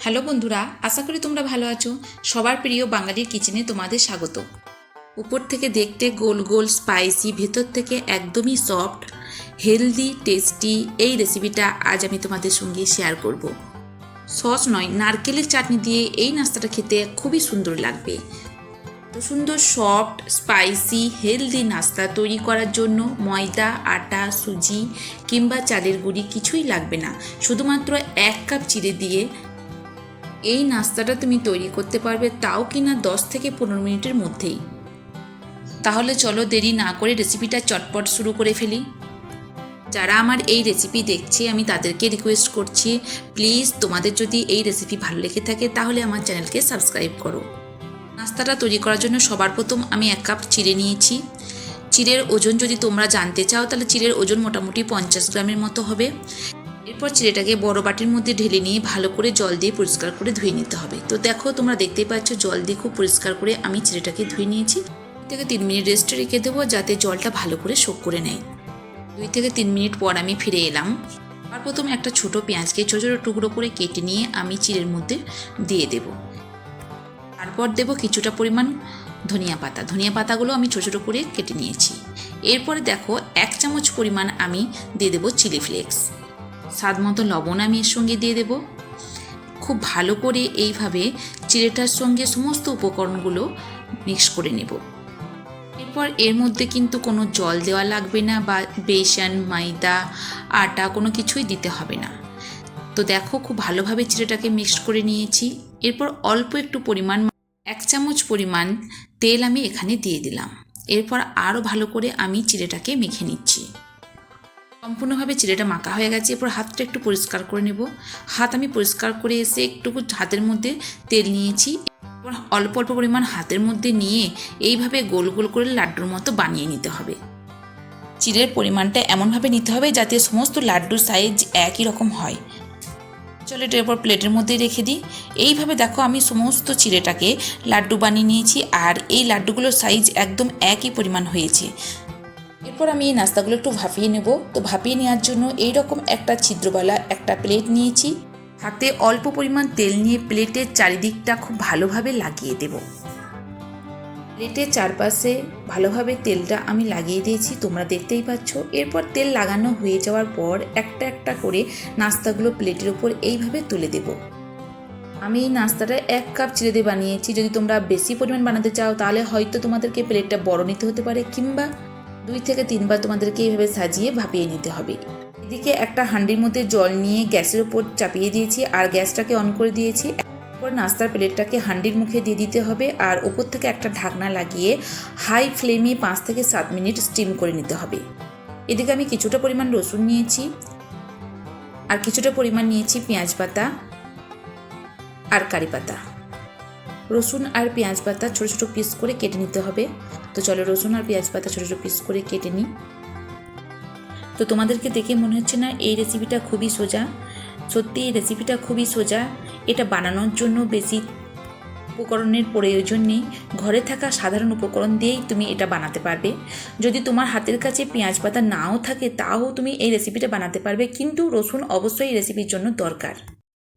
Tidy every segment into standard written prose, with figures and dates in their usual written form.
Hello বন্ধুরা, আশা করি তোমরা ভালো আছো। সবার প্রিয় বাঙালির কিচেনে তোমাদের স্বাগত। উপর থেকে দেখতে গোল গোল স্পাইসি, ভেতর থেকে একদমই সফট, হেলদি, টেস্টি এই রেসিপিটা আজ আমি তোমাদের সঙ্গে শেয়ার করব। সস নয়, নারকেলের চাটনি দিয়ে এই নাস্তাটা খেতে খুবই সুন্দর লাগবে। তো সুন্দর সফট, স্পাইসি, হেলদি নাস্তা তৈরি করার জন্য ময়দা, আটা, সুজি কিংবা চালের গুঁড়ি কিছুই লাগবে না। শুধুমাত্র 1 কাপ চিড়ে দিয়ে এই নাস্তাটা তুমি তৈরি করতে পারবে, তাও কিনা 10 থেকে 15 মিনিটের মধ্যেই। তাহলে চলো দেরি না করে রেসিপিটা চটপট শুরু করে ফেলি। যারা আমার এই রেসিপি দেখছে আমি তাদেরকে রিকোয়েস্ট করছি, প্লিজ তোমাদের যদি এই রেসিপি ভালো লেগে থাকে তাহলে আমার চ্যানেলকে সাবস্ক্রাইব করো। নাস্তাটা তৈরি করার জন্য সবার প্রথম আমি 1 কাপ চিড়ে নিয়েছি। চিড়ের ওজন যদি তোমরা জানতে চাও তাহলে চিড়ের ওজন মোটামুটি 50 গ্রামের মতো হবে। এরপর চিড়েটাকে বড় বাটির মধ্যে ঢেলে নিয়ে ভালো করে জল দিয়ে পরিষ্কার করে ধুয়ে নিতে হবে। তো দেখো, তোমরা দেখতেই পাচ্ছ জল দিয়ে খুব পরিষ্কার করে আমি চিড়েটাকে ধুয়ে নিয়েছি। 2 থেকে 3 মিনিট রেস্টে রেখে দেবো যাতে জলটা ভালো করে শোক করে নেয়। 2 থেকে 3 মিনিট পর আমি ফিরে এলাম। আর প্রথমে একটা ছোট পেঁয়াজকে ছোটো ছোটো টুকরো করে কেটে নিয়ে আমি চিড়ের মধ্যে দিয়ে দেব। তারপর দেব কিছুটা পরিমাণ ধনিয়া পাতা। ধনিয়া পাতাগুলো আমি ছোটো ছোটো করে কেটে নিয়েছি। এরপরে দেখো 1 চামচ পরিমাণ আমি দিয়ে দেবো চিলি ফ্লেক্স। স্বাদ মতো লবণ আমি এর সঙ্গে দিয়ে দেব। খুব ভালো করে এইভাবে চিড়েটার সঙ্গে সমস্ত উপকরণগুলো মিক্স করে নেব। এরপর এর মধ্যে কিন্তু কোনো জল দেওয়া লাগবে না, বা বেসন, ময়দা, আটা কোনো কিছুই দিতে হবে না। তো দেখো, খুব ভালোভাবে চিড়েটাকে মিক্স করে নিয়েছি। এরপর অল্প একটু পরিমাণ 1 চামচ পরিমাণ তেল আমি এখানে দিয়ে দিলাম। এরপর আরও ভালো করে আমি চিড়েটাকে মেখে নিচ্ছি। সম্পূর্ণভাবে চিড়েটা মাখা হয়ে গেছে। এরপর হাতটা একটু পরিষ্কার করে নেব। হাত আমি পরিষ্কার করে এসে একটু হাতের মধ্যে তেল নিয়েছি। এরপর অল্প অল্প পরিমাণ হাতের মধ্যে নিয়ে এইভাবে গোল গোল করে লাড্ডুর মতো বানিয়ে নিতে হবে। চিড়ের পরিমাণটা এমনভাবে নিতে হবে যাতে সমস্ত লাড্ডুর সাইজ একই রকম হয়। চলো এটা এরপর প্লেটের মধ্যে রেখে দিই। এইভাবে দেখো আমি সমস্ত চিড়েটাকে লাড্ডু বানিয়ে নিয়েছি, আর এই লাড্ডুগুলোর সাইজ একদম একই পরিমাণ হয়েছে। এরপর আমি এই নাস্তাগুলো একটু ভাপিয়ে নেব। তো ভাপিয়ে নেওয়ার জন্য এইরকম একটা ছিদ্রওয়ালা একটা প্লেট নিয়েছি। হাতে অল্প পরিমাণ তেল নিয়ে প্লেটের চারিদিকটা খুব ভালোভাবে লাগিয়ে দেব। প্লেটের চারপাশে ভালোভাবে তেলটা আমি লাগিয়ে দিয়েছি, তোমরা দেখতেই পাচ্ছ। এরপর তেল লাগানো হয়ে যাওয়ার পর একটা একটা করে নাস্তাগুলো প্লেটের উপর এইভাবে তুলে দেব। আমি এই নাস্তাটা 1 কাপ চিড়ে দিয়ে বানিয়েছি। যদি তোমরা বেশি পরিমাণ বানাতে চাও তাহলে হয়তো তোমাদেরকে প্লেটটা বড় নিতে হতে পারে, কিংবা 2 থেকে 3 বার তোমাদেরকে এইভাবে সাজিয়ে ভাপিয়ে নিতে হবে। এদিকে একটা হাঁডির মধ্যে জল নিয়ে গ্যাসের উপর চাপিয়ে দিয়েছি আর গ্যাসটাকে অন করে দিয়েছি। এরপর নাস্তার প্লেটটাকে হাঁডির মুখে দিয়ে দিতে হবে আর উপর থেকে একটা ঢাকনা লাগিয়ে হাই ফ্লেমে 5 থেকে 7 মিনিট স্টিম করে নিতে হবে। এদিকে আমি কিছুটা পরিমাণ রসুন নিয়েছি আর কিছুটা পরিমাণ নিয়েছি পেঁয়াজ পাতা আর কারি পাতা। রসুন আর পেঁয়াজ পাতা ছোটো ছোটো পিস করে কেটে নিতে হবে। তো চলো রসুন আর পেঁয়াজ পাতা ছোটো ছোটো পিস করে কেটে নিই। তো তোমাদেরকে দেখে মনে হচ্ছে না এই রেসিপিটা খুবই সোজা? সত্যি এই রেসিপিটা খুবই সোজা। এটা বানানোর জন্য বেশি উপকরণের প্রয়োজন নেই। ঘরে থাকা সাধারণ উপকরণ দিয়েই তুমি এটা বানাতে পারবে। যদি তোমার হাতের কাছে পেঁয়াজ পাতা নাও থাকে তাও তুমি এই রেসিপিটা বানাতে পারবে, কিন্তু রসুন অবশ্যই এই রেসিপির জন্য দরকার।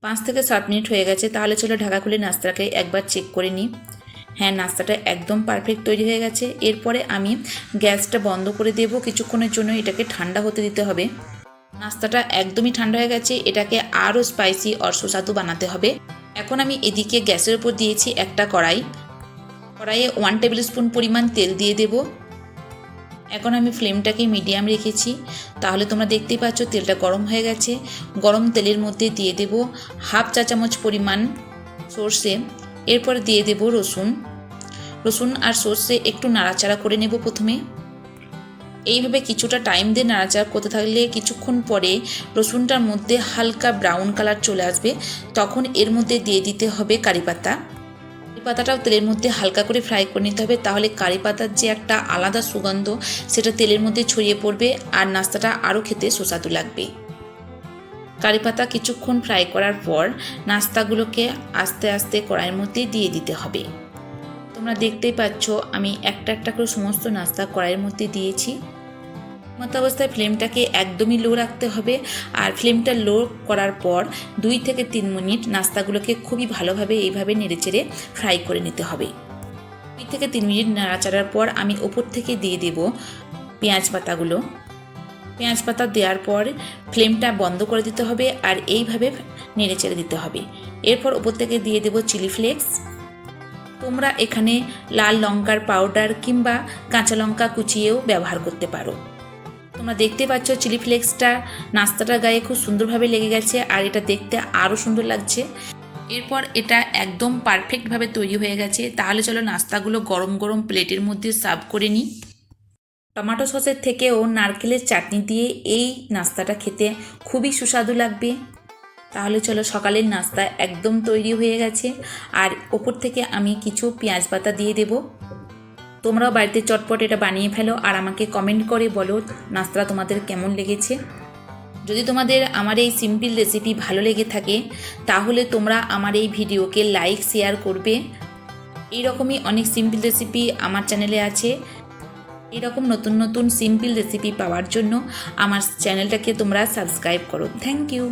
5 থেকে 7 মিনিট হয়ে গেছে। তাহলে চলো ঢাকা খুলে নাস্তাটাকে একবার চেক করে নিই। হ্যাঁ, নাস্তাটা একদম পারফেক্ট তৈরি হয়ে গেছে। এরপরে আমি গ্যাসটা বন্ধ করে দেব। কিছুক্ষণের জন্য এটাকে ঠান্ডা হতে দিতে হবে। নাস্তাটা একদমই ঠান্ডা হয়ে গেছে। এটাকে আরও স্পাইসি আর সুস্বাদু বানাতে হবে। এখন আমি এদিকে গ্যাসের উপর দিয়েছি একটা কড়াইয়ে 1 টেবিল স্পুন পরিমাণ তেল দিয়ে দেব। এখন আমি ফ্লেমটাকে মিডিয়াম রেখেছি। তাহলে তোমরা দেখতেই পাচ্ছ তেলটা গরম হয়ে গেছে। গরম তেলের মধ্যে দিয়ে দেব 1/2 চা চামচ পরিমাণ সর্ষে। এরপর দিয়ে দেব রসুন আর সর্ষে একটু নাড়াচাড়া করে নেব প্রথমে। এইভাবে কিছুটা টাইম দিয়ে নাড়াচাড়া করতে থাকলে কিছুক্ষণ পরে রসুনটার মধ্যে হালকা ব্রাউন কালার চলে আসবে। তখন এর মধ্যে দিয়ে দিতে হবে কারি পাতা। কারি পাতাটাও তেলের মধ্যে হালকা করে ফ্রাই করে নিতে হবে, তাহলে কারি পাতার যে একটা আলাদা সুগন্ধ সেটা তেলের মধ্যে ছড়িয়ে পড়বে আর নাস্তাটা আরও খেতে সুস্বাদু লাগবে। কারি পাতা কিছুক্ষণ ফ্রাই করার পর নাস্তাগুলোকে আস্তে আস্তে কড়াইয়ের মধ্যে দিয়ে দিতে হবে। তোমরা দেখতেই পাচ্ছ আমি একটা একটা করে সমস্ত নাস্তা কড়াইয়ের মধ্যে দিয়েছি। মতো অবস্থায় ফ্লেমটাকে একদমই লো রাখতে হবে। আর ফ্লেমটা লো করার পর 2 থেকে 3 মিনিট নাস্তাগুলোকে খুবই ভালোভাবে এইভাবে নেড়েচেড়ে ফ্রাই করে নিতে হবে। 2 থেকে 3 মিনিট নাড়াচাড়ার পর আমি ওপর থেকে দিয়ে দেব পেঁয়াজ পাতাগুলো। পেঁয়াজ পাতা দেওয়ার পর ফ্লেমটা বন্ধ করে দিতে হবে আর এইভাবে নেড়েচেড়ে দিতে হবে। এরপর ওপর থেকে দিয়ে দেব চিলি ফ্লেক্স। তোমরা এখানে লাল লঙ্কার পাউডার কিংবা কাঁচা লঙ্কা কুচিয়েও ব্যবহার করতে পারো। তোমরা দেখতে পাচ্ছ চিলি ফ্লেক্সটা নাস্তাটার গায়ে খুব সুন্দরভাবে লেগে গেছে আর এটা দেখতে আরও সুন্দর লাগছে। এরপর এটা একদম পারফেক্টভাবে তৈরি হয়ে গেছে। তাহলে চলো নাস্তাগুলো গরম গরম প্লেটের মধ্যে সার্ভ করে নিই। টমেটো সসের থেকেও নারকেলের চাটনি দিয়ে এই নাস্তাটা খেতে খুবই সুস্বাদু লাগবে। তাহলে চলো সকালের নাস্তা একদম তৈরি হয়ে গেছে। আর ওপর থেকে আমি কিছু পেঁয়াজ পাতা দিয়ে দেব। তোমরাও বাড়িতে চটপট এটা বানিয়ে ফেলো আর আমাকে কমেন্ট করে বলো নাস্তা তোমাদের কেমন লেগেছে। যদি তোমাদের আমার এই সিম্পল রেসিপি ভালো লেগে থাকে তাহলে তোমরা আমার এই ভিডিওকে লাইক শেয়ার করবে। এইরকমই অনেক সিম্পল রেসিপি আমার চ্যানেলে আছে। এরকম নতুন নতুন সিম্পল রেসিপি পাওয়ার জন্য আমার চ্যানেলটাকে তোমরা সাবস্ক্রাইব করো। Thank you.